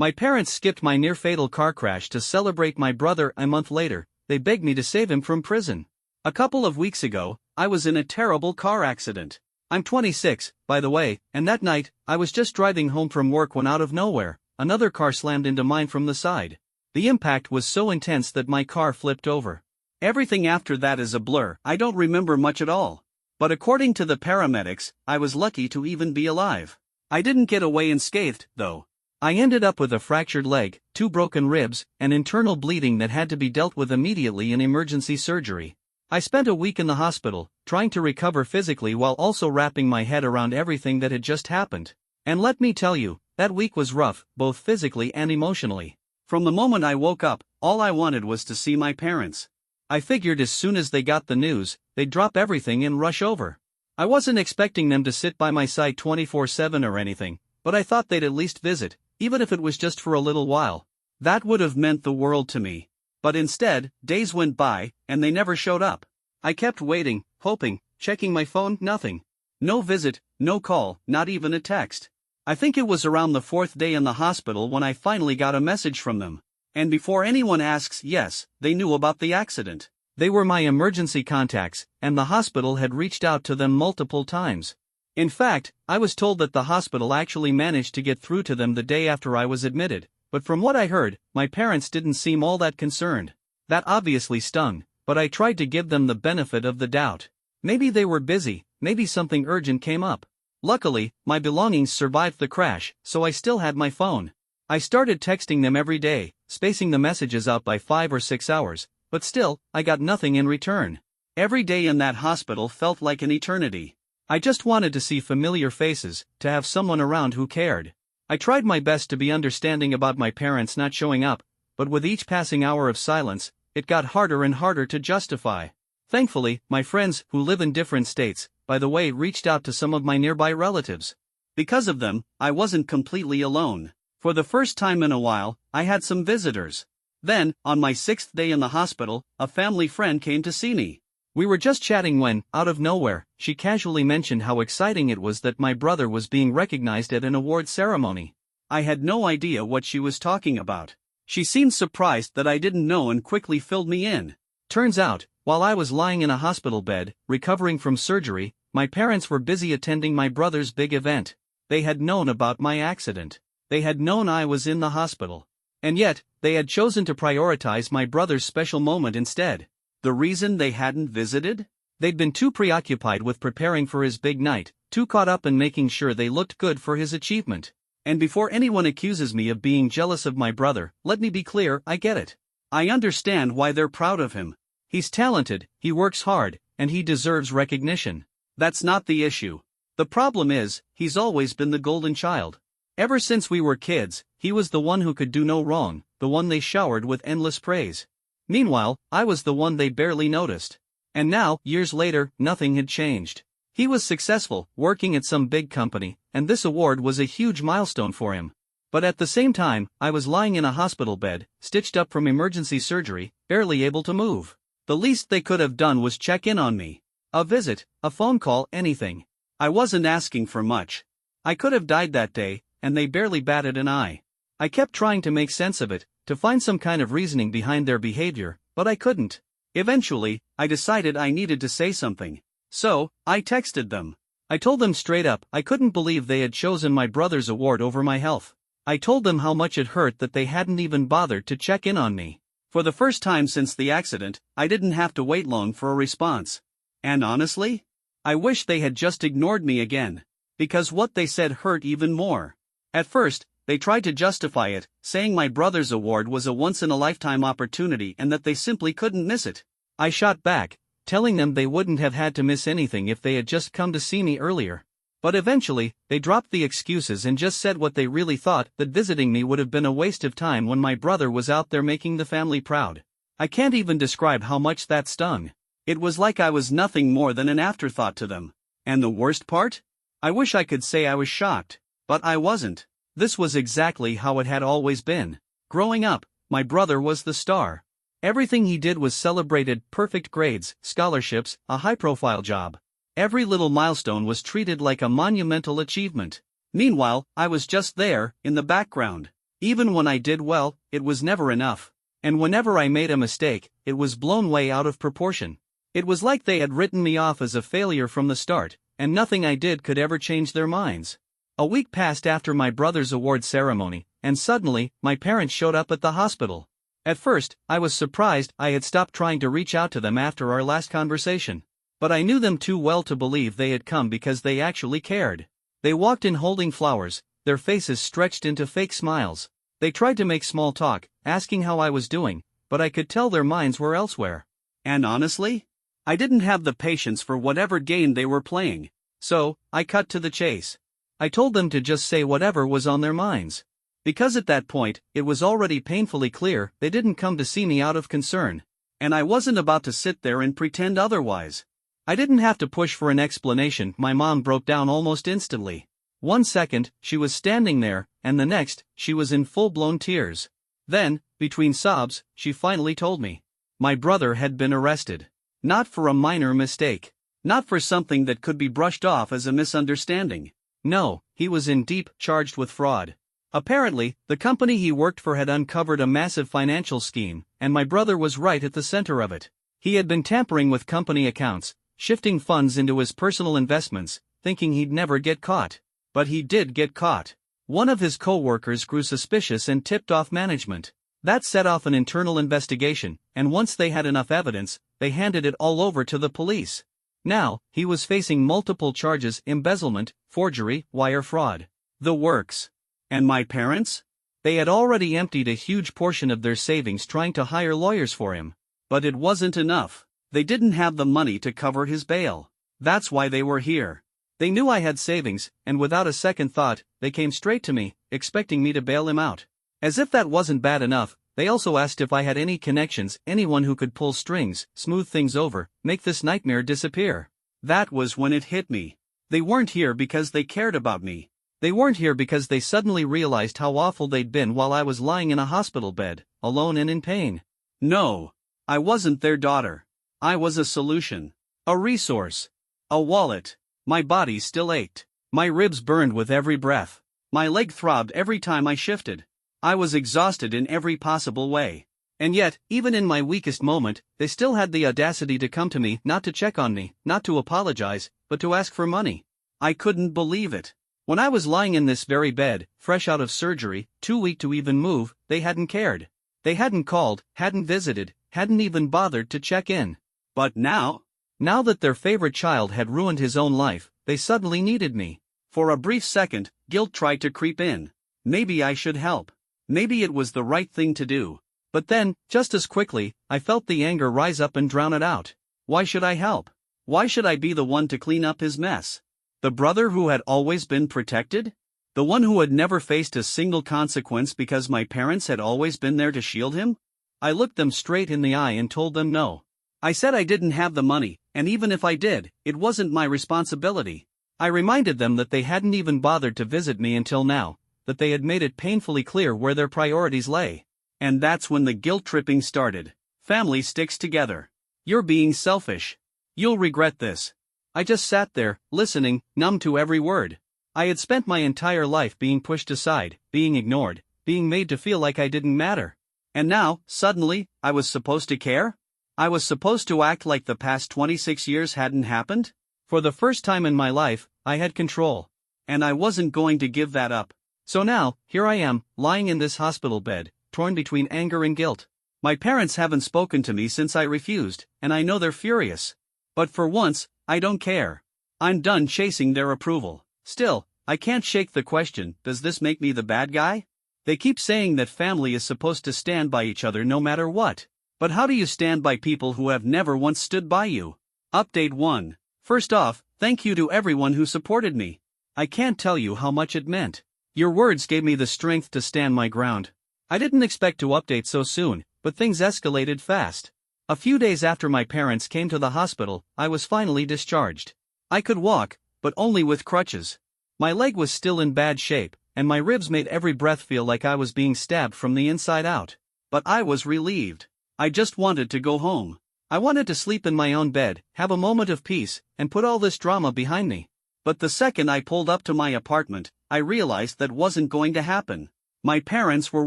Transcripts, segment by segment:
My parents skipped my near-fatal car crash to celebrate my brother a month later. They begged me to save him from prison. A couple of weeks ago, I was in a terrible car accident. I'm 26, by the way, and that night, I was just driving home from work when out of nowhere, another car slammed into mine from the side. The impact was so intense that my car flipped over. Everything after that is a blur. I don't remember much at all. But according to the paramedics, I was lucky to even be alive. I didn't get away unscathed, though. I ended up with a fractured leg, 2 broken ribs, and internal bleeding that had to be dealt with immediately in emergency surgery. I spent a week in the hospital, trying to recover physically while also wrapping my head around everything that had just happened. And let me tell you, that week was rough, both physically and emotionally. From the moment I woke up, all I wanted was to see my parents. I figured as soon as they got the news, they'd drop everything and rush over. I wasn't expecting them to sit by my side 24/7 or anything, but I thought they'd at least visit, even if it was just for a little while. That would have meant the world to me. But instead, days went by, and they never showed up. I kept waiting, hoping, checking my phone, nothing. No visit, no call, not even a text. I think it was around the 4th day in the hospital when I finally got a message from them. And before anyone asks, yes, they knew about the accident. They were my emergency contacts, and the hospital had reached out to them multiple times. In fact, I was told that the hospital actually managed to get through to them the day after I was admitted, but from what I heard, my parents didn't seem all that concerned. That obviously stung, but I tried to give them the benefit of the doubt. Maybe they were busy, maybe something urgent came up. Luckily, my belongings survived the crash, so I still had my phone. I started texting them every day, spacing the messages out by 5 or 6 hours, but still, I got nothing in return. Every day in that hospital felt like an eternity. I just wanted to see familiar faces, to have someone around who cared. I tried my best to be understanding about my parents not showing up, but with each passing hour of silence, it got harder and harder to justify. Thankfully, my friends, who live in different states, by the way, reached out to some of my nearby relatives. Because of them, I wasn't completely alone. For the first time in a while, I had some visitors. Then, on my 6th day in the hospital, a family friend came to see me. We were just chatting when, out of nowhere, she casually mentioned how exciting it was that my brother was being recognized at an award ceremony. I had no idea what she was talking about. She seemed surprised that I didn't know and quickly filled me in. Turns out, while I was lying in a hospital bed, recovering from surgery, my parents were busy attending my brother's big event. They had known about my accident. They had known I was in the hospital. And yet, they had chosen to prioritize my brother's special moment instead. The reason they hadn't visited? They'd been too preoccupied with preparing for his big night, too caught up in making sure they looked good for his achievement. And before anyone accuses me of being jealous of my brother, let me be clear, I get it. I understand why they're proud of him. He's talented, he works hard, and he deserves recognition. That's not the issue. The problem is, he's always been the golden child. Ever since we were kids, he was the one who could do no wrong, the one they showered with endless praise. Meanwhile, I was the one they barely noticed. And now, years later, nothing had changed. He was successful, working at some big company, and this award was a huge milestone for him. But at the same time, I was lying in a hospital bed, stitched up from emergency surgery, barely able to move. The least they could have done was check in on me. A visit, a phone call, anything. I wasn't asking for much. I could have died that day, and they barely batted an eye. I kept trying to make sense of it, to find some kind of reasoning behind their behavior, but I couldn't. Eventually, I decided I needed to say something. So, I texted them. I told them straight up I couldn't believe they had chosen my brother's award over my health. I told them how much it hurt that they hadn't even bothered to check in on me. For the first time since the accident, I didn't have to wait long for a response. And honestly, I wish they had just ignored me again. Because what they said hurt even more. At first, they tried to justify it, saying my brother's award was a once-in-a-lifetime opportunity and that they simply couldn't miss it. I shot back, telling them they wouldn't have had to miss anything if they had just come to see me earlier. But eventually, they dropped the excuses and just said what they really thought, that visiting me would have been a waste of time when my brother was out there making the family proud. I can't even describe how much that stung. It was like I was nothing more than an afterthought to them. And the worst part? I wish I could say I was shocked, but I wasn't. This was exactly how it had always been. Growing up, my brother was the star. Everything he did was celebrated: perfect grades, scholarships, a high-profile job. Every little milestone was treated like a monumental achievement. Meanwhile, I was just there, in the background. Even when I did well, it was never enough. And whenever I made a mistake, it was blown way out of proportion. It was like they had written me off as a failure from the start, and nothing I did could ever change their minds. A week passed after my brother's award ceremony, and suddenly, my parents showed up at the hospital. At first, I was surprised I had stopped trying to reach out to them after our last conversation. But I knew them too well to believe they had come because they actually cared. They walked in holding flowers, their faces stretched into fake smiles. They tried to make small talk, asking how I was doing, but I could tell their minds were elsewhere. And honestly, I didn't have the patience for whatever game they were playing. So, I cut to the chase. I told them to just say whatever was on their minds. Because at that point, it was already painfully clear they didn't come to see me out of concern. And I wasn't about to sit there and pretend otherwise. I didn't have to push for an explanation. My mom broke down almost instantly. 1 second, she was standing there, and the next, she was in full-blown tears. Then, between sobs, she finally told me. My brother had been arrested. Not for a minor mistake. Not for something that could be brushed off as a misunderstanding. No, he was in deep, charged with fraud. Apparently, the company he worked for had uncovered a massive financial scheme, and my brother was right at the center of it. He had been tampering with company accounts, shifting funds into his personal investments, thinking he'd never get caught. But he did get caught. One of his co-workers grew suspicious and tipped off management. That set off an internal investigation, and once they had enough evidence, they handed it all over to the police. Now, he was facing multiple charges: embezzlement, forgery, wire fraud. The works. And my parents? They had already emptied a huge portion of their savings trying to hire lawyers for him. But it wasn't enough. They didn't have the money to cover his bail. That's why they were here. They knew I had savings, and without a second thought, they came straight to me, expecting me to bail him out. As if that wasn't bad enough, they also asked if I had any connections, anyone who could pull strings, smooth things over, make this nightmare disappear. That was when it hit me. They weren't here because they cared about me. They weren't here because they suddenly realized how awful they'd been while I was lying in a hospital bed, alone and in pain. No. I wasn't their daughter. I was a solution. A resource. A wallet. My body still ached. My ribs burned with every breath. My leg throbbed every time I shifted. I was exhausted in every possible way. And yet, even in my weakest moment, they still had the audacity to come to me, not to check on me, not to apologize, but to ask for money. I couldn't believe it. When I was lying in this very bed, fresh out of surgery, too weak to even move, they hadn't cared. They hadn't called, hadn't visited, hadn't even bothered to check in. But now that their favorite child had ruined his own life, they suddenly needed me. For a brief second, guilt tried to creep in. Maybe I should help. Maybe it was the right thing to do. But then, just as quickly, I felt the anger rise up and drown it out. Why should I help? Why should I be the one to clean up his mess? The brother who had always been protected? The one who had never faced a single consequence because my parents had always been there to shield him? I looked them straight in the eye and told them no. I said I didn't have the money, and even if I did, it wasn't my responsibility. I reminded them that they hadn't even bothered to visit me until now, that they had made it painfully clear where their priorities lay. And that's when the guilt-tripping started. Family sticks together. You're being selfish. You'll regret this. I just sat there, listening, numb to every word. I had spent my entire life being pushed aside, being ignored, being made to feel like I didn't matter. And now, suddenly, I was supposed to care? I was supposed to act like the past 26 years hadn't happened? For the first time in my life, I had control. And I wasn't going to give that up. So now, here I am, lying in this hospital bed, torn between anger and guilt. My parents haven't spoken to me since I refused, and I know they're furious. But for once, I don't care. I'm done chasing their approval. Still, I can't shake the question, does this make me the bad guy? They keep saying that family is supposed to stand by each other no matter what. But how do you stand by people who have never once stood by you? Update 1. First off, thank you to everyone who supported me. I can't tell you how much it meant. Your words gave me the strength to stand my ground. I didn't expect to update so soon, but things escalated fast. A few days after my parents came to the hospital, I was finally discharged. I could walk, but only with crutches. My leg was still in bad shape, and my ribs made every breath feel like I was being stabbed from the inside out. But I was relieved. I just wanted to go home. I wanted to sleep in my own bed, have a moment of peace, and put all this drama behind me. But the second I pulled up to my apartment, I realized that wasn't going to happen. My parents were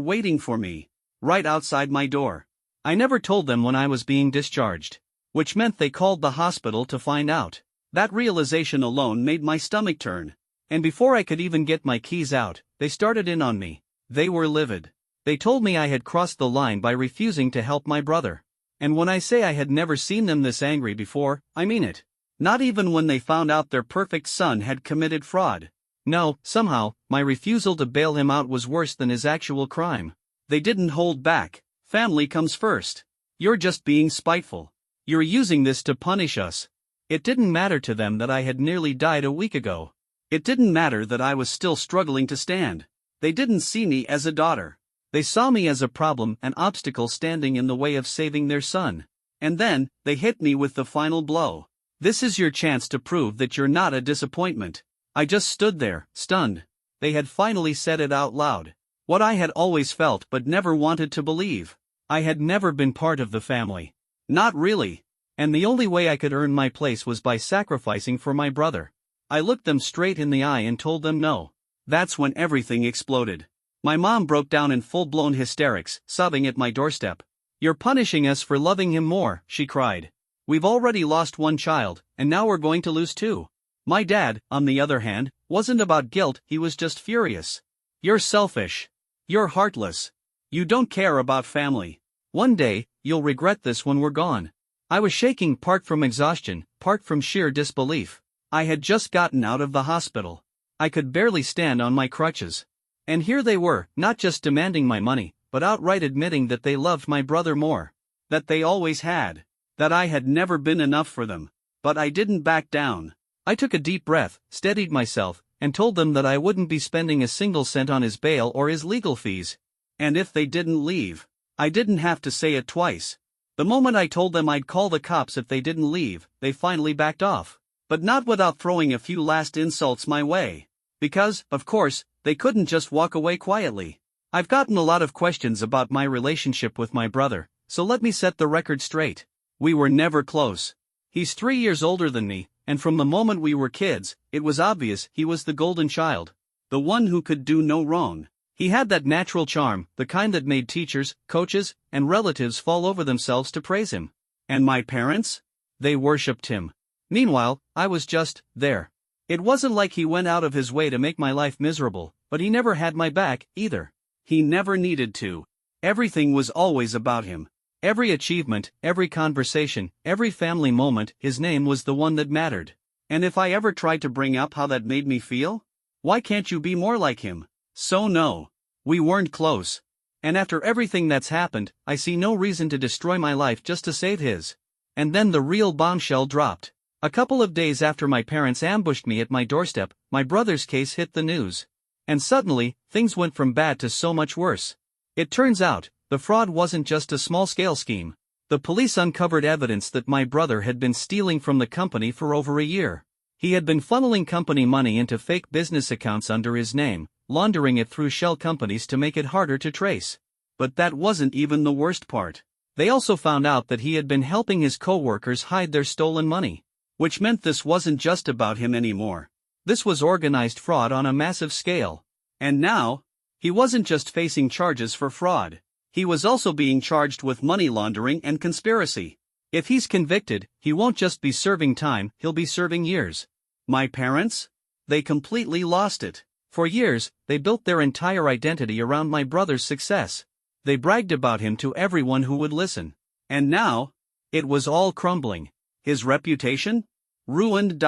waiting for me, right outside my door. I never told them when I was being discharged, which meant they called the hospital to find out. That realization alone made my stomach turn. And before I could even get my keys out, they started in on me. They were livid. They told me I had crossed the line by refusing to help my brother. And when I say I had never seen them this angry before, I mean it. Not even when they found out their perfect son had committed fraud. No, somehow, my refusal to bail him out was worse than his actual crime. They didn't hold back. Family comes first. You're just being spiteful. You're using this to punish us. It didn't matter to them that I had nearly died a week ago. It didn't matter that I was still struggling to stand. They didn't see me as a daughter. They saw me as a problem, an obstacle standing in the way of saving their son. And then, they hit me with the final blow. This is your chance to prove that you're not a disappointment. I just stood there, stunned. They had finally said it out loud. What I had always felt but never wanted to believe. I had never been part of the family. Not really. And the only way I could earn my place was by sacrificing for my brother. I looked them straight in the eye and told them no. That's when everything exploded. My mom broke down in full-blown hysterics, sobbing at my doorstep. "You're punishing us for loving him more," she cried. "We've already lost one child, and now we're going to lose two." My dad, on the other hand, wasn't about guilt, he was just furious. "You're selfish. You're heartless. You don't care about family. One day, you'll regret this when we're gone." I was shaking, part from exhaustion, part from sheer disbelief. I had just gotten out of the hospital. I could barely stand on my crutches. And here they were, not just demanding my money, but outright admitting that they loved my brother more. That they always had. That I had never been enough for them. But I didn't back down. I took a deep breath, steadied myself, and told them that I wouldn't be spending a single cent on his bail or his legal fees. And if they didn't leave, I didn't have to say it twice. The moment I told them I'd call the cops if they didn't leave, they finally backed off. But not without throwing a few last insults my way. Because, of course, they couldn't just walk away quietly. I've gotten a lot of questions about my relationship with my brother, so let me set the record straight. We were never close. He's 3 years older than me, and from the moment we were kids, it was obvious he was the golden child. The one who could do no wrong. He had that natural charm, the kind that made teachers, coaches, and relatives fall over themselves to praise him. And my parents? They worshipped him. Meanwhile, I was just there. It wasn't like he went out of his way to make my life miserable, but he never had my back, either. He never needed to. Everything was always about him. Every achievement, every conversation, every family moment, his name was the one that mattered. And if I ever tried to bring up how that made me feel? "Why can't you be more like him?" So no. We weren't close. And after everything that's happened, I see no reason to destroy my life just to save his. And then the real bombshell dropped. A couple of days after my parents ambushed me at my doorstep, my brother's case hit the news. And suddenly, things went from bad to so much worse. It turns out, the fraud wasn't just a small-scale scheme. The police uncovered evidence that my brother had been stealing from the company for over a year. He had been funneling company money into fake business accounts under his name, laundering it through shell companies to make it harder to trace. But that wasn't even the worst part. They also found out that he had been helping his co-workers hide their stolen money. Which meant this wasn't just about him anymore. This was organized fraud on a massive scale. And now, he wasn't just facing charges for fraud. He was also being charged with money laundering and conspiracy. If he's convicted, he won't just be serving time, he'll be serving years. My parents? They completely lost it. For years, they built their entire identity around my brother's success. They bragged about him to everyone who would listen. And now, it was all crumbling. His reputation? Ruined.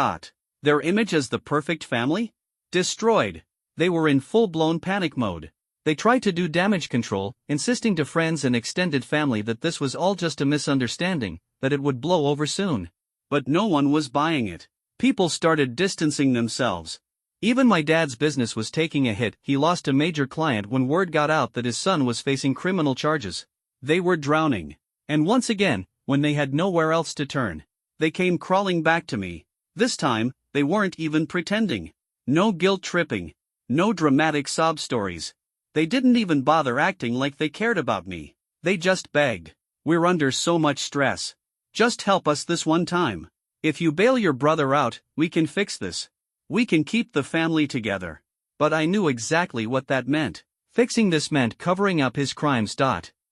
Their image as the perfect family? Destroyed. They were in full-blown panic mode. They tried to do damage control, insisting to friends and extended family that this was all just a misunderstanding, that it would blow over soon. But no one was buying it. People started distancing themselves. Even my dad's business was taking a hit. He lost a major client when word got out that his son was facing criminal charges. They were drowning. And once again, when they had nowhere else to turn, they came crawling back to me. This time, they weren't even pretending. No guilt-tripping. No dramatic sob stories. They didn't even bother acting like they cared about me. They just begged. "We're under so much stress. Just help us this one time. If you bail your brother out, we can fix this. We can keep the family together." But I knew exactly what that meant. Fixing this meant covering up his crimes.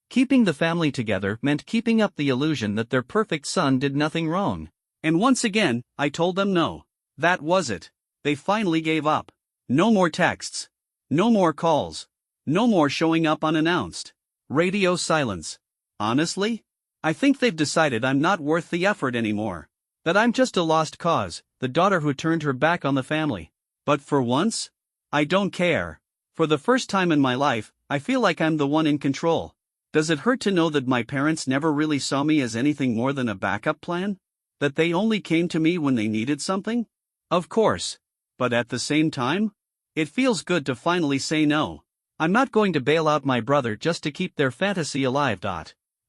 Keeping the family together meant keeping up the illusion that their perfect son did nothing wrong. And once again, I told them no. That was it. They finally gave up. No more texts. No more calls. No more showing up unannounced. Radio silence. Honestly? I think they've decided I'm not worth the effort anymore. That I'm just a lost cause, the daughter who turned her back on the family. But for once, I don't care. For the first time in my life, I feel like I'm the one in control. Does it hurt to know that my parents never really saw me as anything more than a backup plan? That they only came to me when they needed something? Of course. But at the same time, it feels good to finally say no. I'm not going to bail out my brother just to keep their fantasy alive.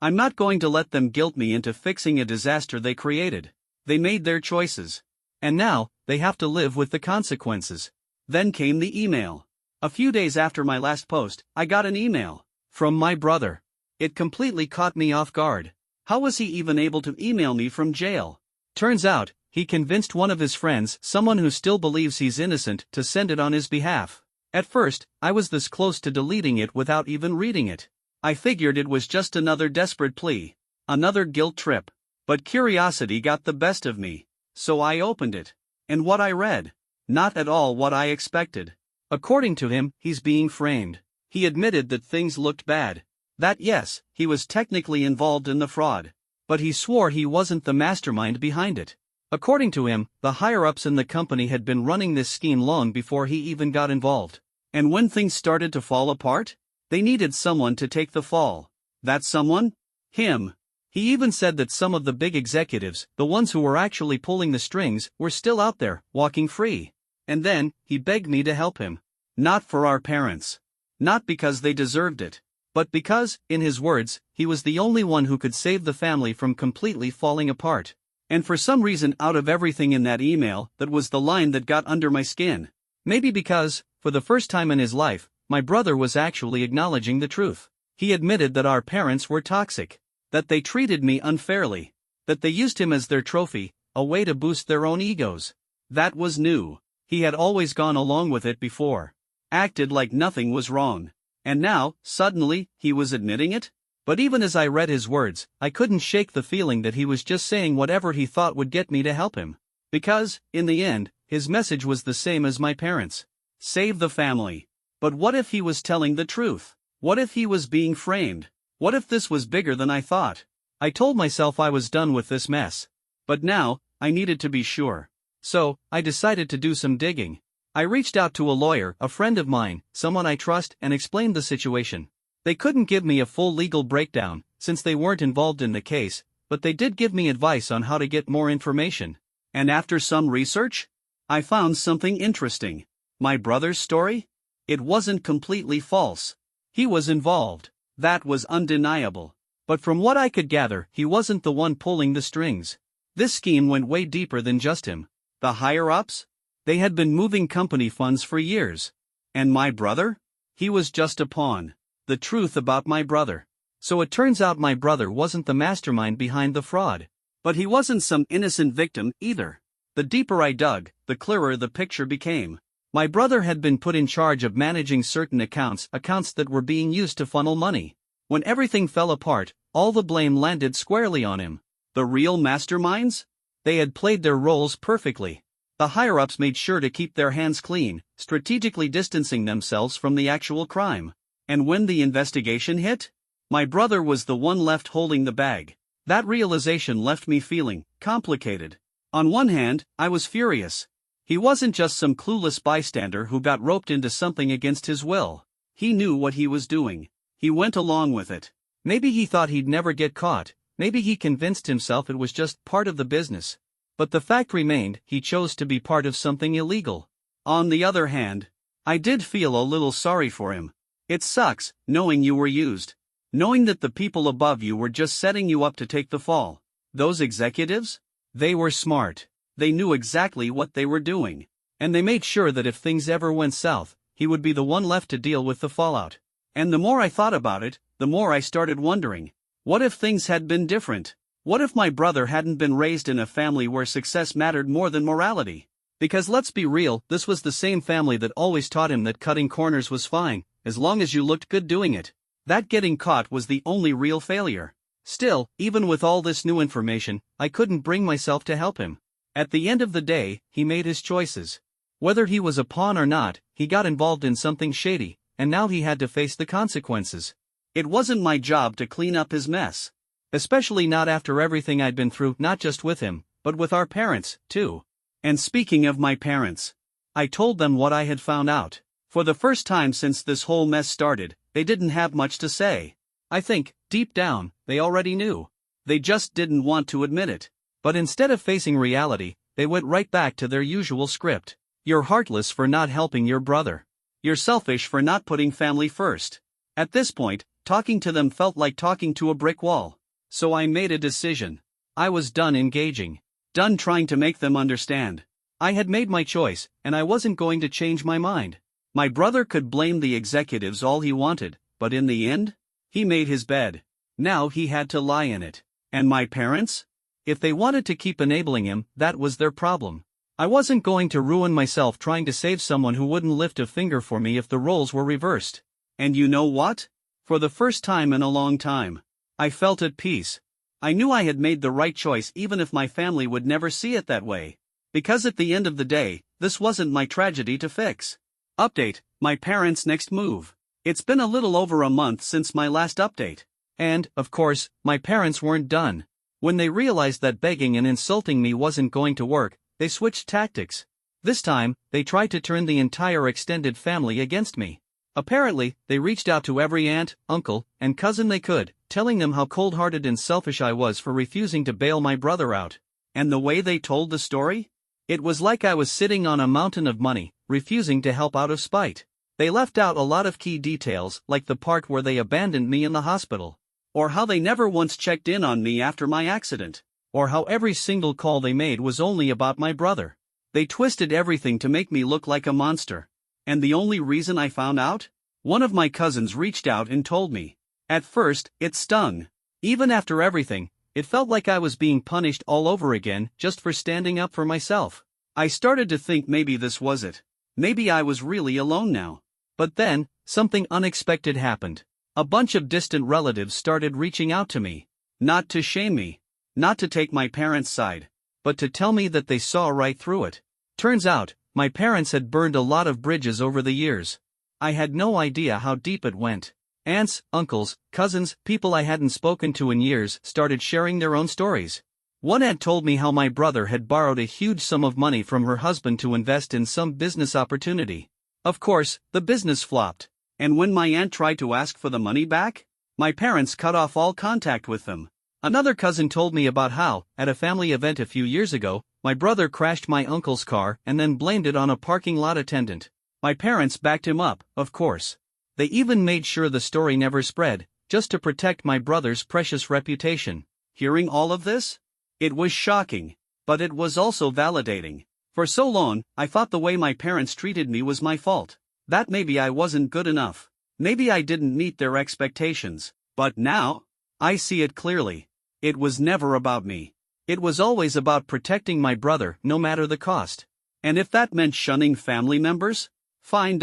I'm not going to let them guilt me into fixing a disaster they created. They made their choices. And now, they have to live with the consequences. Then came the email. A few days after my last post, I got an email from my brother. It completely caught me off guard. How was he even able to email me from jail? Turns out, he convinced one of his friends, someone who still believes he's innocent, to send it on his behalf. At first, I was this close to deleting it without even reading it. I figured it was just another desperate plea. Another guilt trip. But curiosity got the best of me. So I opened it. And what I read? Not at all what I expected. According to him, he's being framed. He admitted that things looked bad. That yes, he was technically involved in the fraud. But he swore he wasn't the mastermind behind it. According to him, the higher-ups in the company had been running this scheme long before he even got involved. And when things started to fall apart, they needed someone to take the fall. That someone? Him. He even said that some of the big executives, the ones who were actually pulling the strings, were still out there, walking free. And then, he begged me to help him. Not for our parents. Not because they deserved it. But because, in his words, he was the only one who could save the family from completely falling apart. And for some reason out of everything in that email, that was the line that got under my skin. Maybe because, for the first time in his life, my brother was actually acknowledging the truth. He admitted that our parents were toxic. That they treated me unfairly. That they used him as their trophy, a way to boost their own egos. That was new. He had always gone along with it before. Acted like nothing was wrong. And now, suddenly, he was admitting it? But even as I read his words, I couldn't shake the feeling that he was just saying whatever he thought would get me to help him. Because, in the end, his message was the same as my parents. Save the family. But what if he was telling the truth? What if he was being framed? What if this was bigger than I thought? I told myself I was done with this mess. But now, I needed to be sure. So, I decided to do some digging. I reached out to a lawyer, a friend of mine, someone I trust, and explained the situation. They couldn't give me a full legal breakdown, since they weren't involved in the case, but they did give me advice on how to get more information. And after some research, I found something interesting. My brother's story? It wasn't completely false. He was involved. That was undeniable. But from what I could gather, he wasn't the one pulling the strings. This scheme went way deeper than just him. The higher-ups? They had been moving company funds for years. And my brother? He was just a pawn. The truth about my brother. So it turns out my brother wasn't the mastermind behind the fraud. But he wasn't some innocent victim either. The deeper I dug, the clearer the picture became. My brother had been put in charge of managing certain accounts that were being used to funnel money. When everything fell apart, all the blame landed squarely on him. The real masterminds? They had played their roles perfectly. The higher-ups made sure to keep their hands clean, strategically distancing themselves from the actual crime. And when the investigation hit, my brother was the one left holding the bag. That realization left me feeling complicated. On one hand, I was furious. He wasn't just some clueless bystander who got roped into something against his will. He knew what he was doing. He went along with it. Maybe he thought he'd never get caught. Maybe he convinced himself it was just part of the business. But the fact remained, he chose to be part of something illegal. On the other hand, I did feel a little sorry for him. It sucks, knowing you were used. Knowing that the people above you were just setting you up to take the fall. Those executives? They were smart. They knew exactly what they were doing. And they made sure that if things ever went south, he would be the one left to deal with the fallout. And the more I thought about it, the more I started wondering. What if things had been different? What if my brother hadn't been raised in a family where success mattered more than morality? Because let's be real, this was the same family that always taught him that cutting corners was fine, as long as you looked good doing it. That getting caught was the only real failure. Still, even with all this new information, I couldn't bring myself to help him. At the end of the day, he made his choices. Whether he was a pawn or not, he got involved in something shady, and now he had to face the consequences. It wasn't my job to clean up his mess. Especially not after everything I'd been through, not just with him, but with our parents, too. And speaking of my parents, I told them what I had found out. For the first time since this whole mess started, they didn't have much to say. I think, deep down, they already knew. They just didn't want to admit it. But instead of facing reality, they went right back to their usual script. You're heartless for not helping your brother. You're selfish for not putting family first. At this point, talking to them felt like talking to a brick wall. So I made a decision. I was done engaging. Done trying to make them understand. I had made my choice, and I wasn't going to change my mind. My brother could blame the executives all he wanted, but in the end, he made his bed. Now he had to lie in it. And my parents? If they wanted to keep enabling him, that was their problem. I wasn't going to ruin myself trying to save someone who wouldn't lift a finger for me if the roles were reversed. And you know what? For the first time in a long time, I felt at peace. I knew I had made the right choice even if my family would never see it that way. Because at the end of the day, this wasn't my tragedy to fix. Update: my parents' next move. It's been a little over a month since my last update. And, of course, my parents weren't done. When they realized that begging and insulting me wasn't going to work, they switched tactics. This time, they tried to turn the entire extended family against me. Apparently, they reached out to every aunt, uncle, and cousin they could, telling them how cold-hearted and selfish I was for refusing to bail my brother out. And the way they told the story? It was like I was sitting on a mountain of money, refusing to help out of spite. They left out a lot of key details, like the part where they abandoned me in the hospital. Or how they never once checked in on me after my accident. Or how every single call they made was only about my brother. They twisted everything to make me look like a monster. And the only reason I found out? One of my cousins reached out and told me. At first, it stung. Even after everything, it felt like I was being punished all over again just for standing up for myself. I started to think maybe this was it. Maybe I was really alone now. But then, something unexpected happened. A bunch of distant relatives started reaching out to me. Not to shame me. Not to take my parents' side. But to tell me that they saw right through it. Turns out, my parents had burned a lot of bridges over the years. I had no idea how deep it went. Aunts, uncles, cousins, people I hadn't spoken to in years started sharing their own stories. One had told me how my brother had borrowed a huge sum of money from her husband to invest in some business opportunity. Of course, the business flopped. And when my aunt tried to ask for the money back, my parents cut off all contact with them. Another cousin told me about how, at a family event a few years ago, my brother crashed my uncle's car and then blamed it on a parking lot attendant. My parents backed him up, of course. They even made sure the story never spread, just to protect my brother's precious reputation. Hearing all of this? It was shocking. But it was also validating. For so long, I thought the way my parents treated me was my fault. That maybe I wasn't good enough. Maybe I didn't meet their expectations. But now, I see it clearly. It was never about me. It was always about protecting my brother, no matter the cost. And if that meant shunning family members? Fine.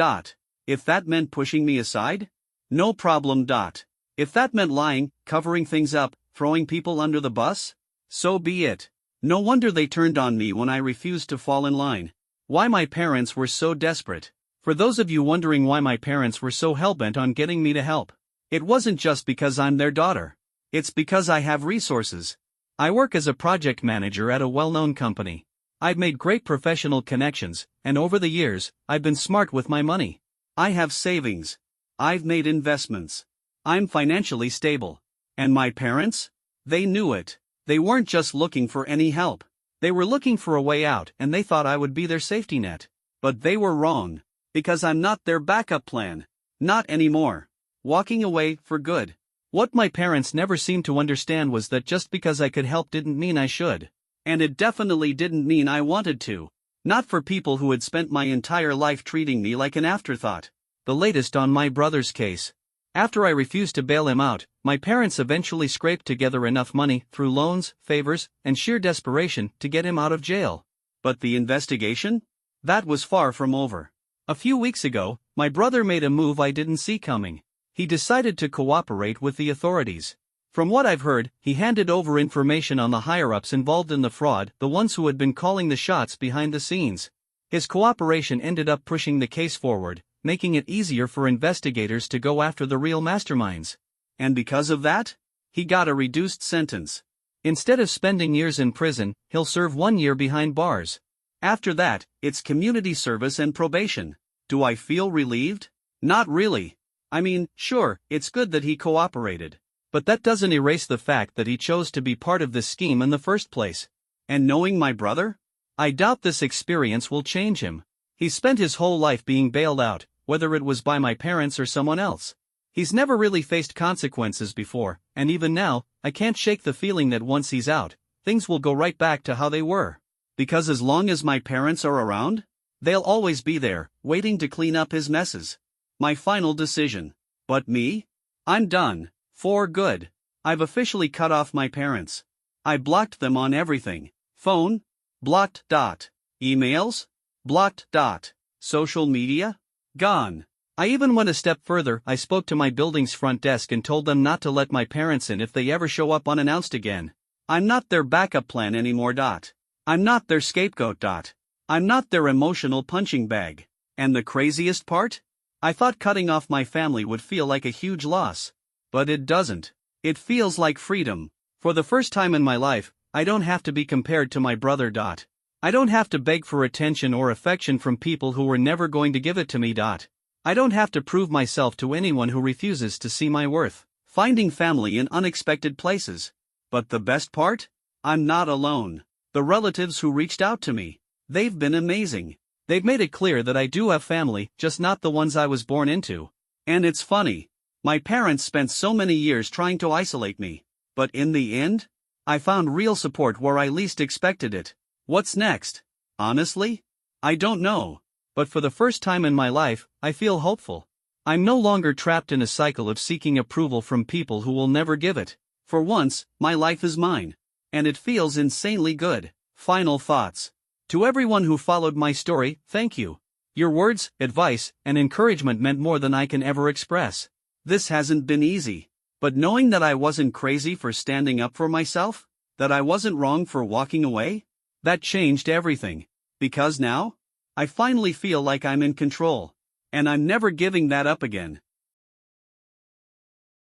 If that meant pushing me aside? No problem. If that meant lying, covering things up, throwing people under the bus? So be it. No wonder they turned on me when I refused to fall in line. Why my parents were so desperate. For those of you wondering why my parents were so hellbent on getting me to help, it wasn't just because I'm their daughter. It's because I have resources. I work as a project manager at a well-known company. I've made great professional connections, and over the years, I've been smart with my money. I have savings. I've made investments. I'm financially stable. And my parents? They knew it. They weren't just looking for any help. They were looking for a way out, and they thought I would be their safety net. But they were wrong. Because I'm not their backup plan. Not anymore. Walking away for good. What my parents never seemed to understand was that just because I could help didn't mean I should. And it definitely didn't mean I wanted to. Not for people who had spent my entire life treating me like an afterthought. The latest on my brother's case. After I refused to bail him out, my parents eventually scraped together enough money through loans, favors, and sheer desperation to get him out of jail. But the investigation? That was far from over. A few weeks ago, My brother made a move I didn't see coming. He decided to cooperate with the authorities. From what I've heard, he handed over information on the higher-ups involved in the fraud, the ones who had been calling the shots behind the scenes. His cooperation ended up pushing the case forward, making it easier for investigators to go after the real masterminds. And because of that, he got a reduced sentence. Instead of spending years in prison, he'll serve 1 year behind bars. After that, it's community service and probation. Do I feel relieved? Not really. I mean, sure, it's good that he cooperated. But that doesn't erase the fact that he chose to be part of this scheme in the first place. And knowing my brother? I doubt this experience will change him. He's spent his whole life being bailed out, whether it was by my parents or someone else. He's never really faced consequences before, and even now, I can't shake the feeling that once he's out, things will go right back to how they were. Because as long as my parents are around, they'll always be there, waiting to clean up his messes. My final decision. But me? I'm done. For good. I've officially cut off my parents. I blocked them on everything. Phone? Blocked. Emails? Blocked. Social media? Gone. I even went a step further. I spoke to my building's front desk and told them not to let my parents in if they ever show up unannounced again. I'm not their backup plan anymore. I'm not their scapegoat. I'm not their emotional punching bag. And the craziest part? I thought cutting off my family would feel like a huge loss. But it doesn't. It feels like freedom. For the first time in my life, I don't have to be compared to my brother. I don't have to beg for attention or affection from people who were never going to give it to me. I don't have to prove myself to anyone who refuses to see my worth. Finding family in unexpected places. But the best part? I'm not alone. The relatives who reached out to me, they've been amazing. They've made it clear that I do have family, just not the ones I was born into. And it's funny. My parents spent so many years trying to isolate me. But in the end, I found real support where I least expected it. What's next? Honestly? I don't know. But for the first time in my life, I feel hopeful. I'm no longer trapped in a cycle of seeking approval from people who will never give it. For once, my life is mine. And it feels insanely good. Final thoughts. To everyone who followed my story, thank you. Your words, advice, and encouragement meant more than I can ever express. This hasn't been easy. But knowing that I wasn't crazy for standing up for myself, that I wasn't wrong for walking away, that changed everything. Because now, I finally feel like I'm in control. And I'm never giving that up again.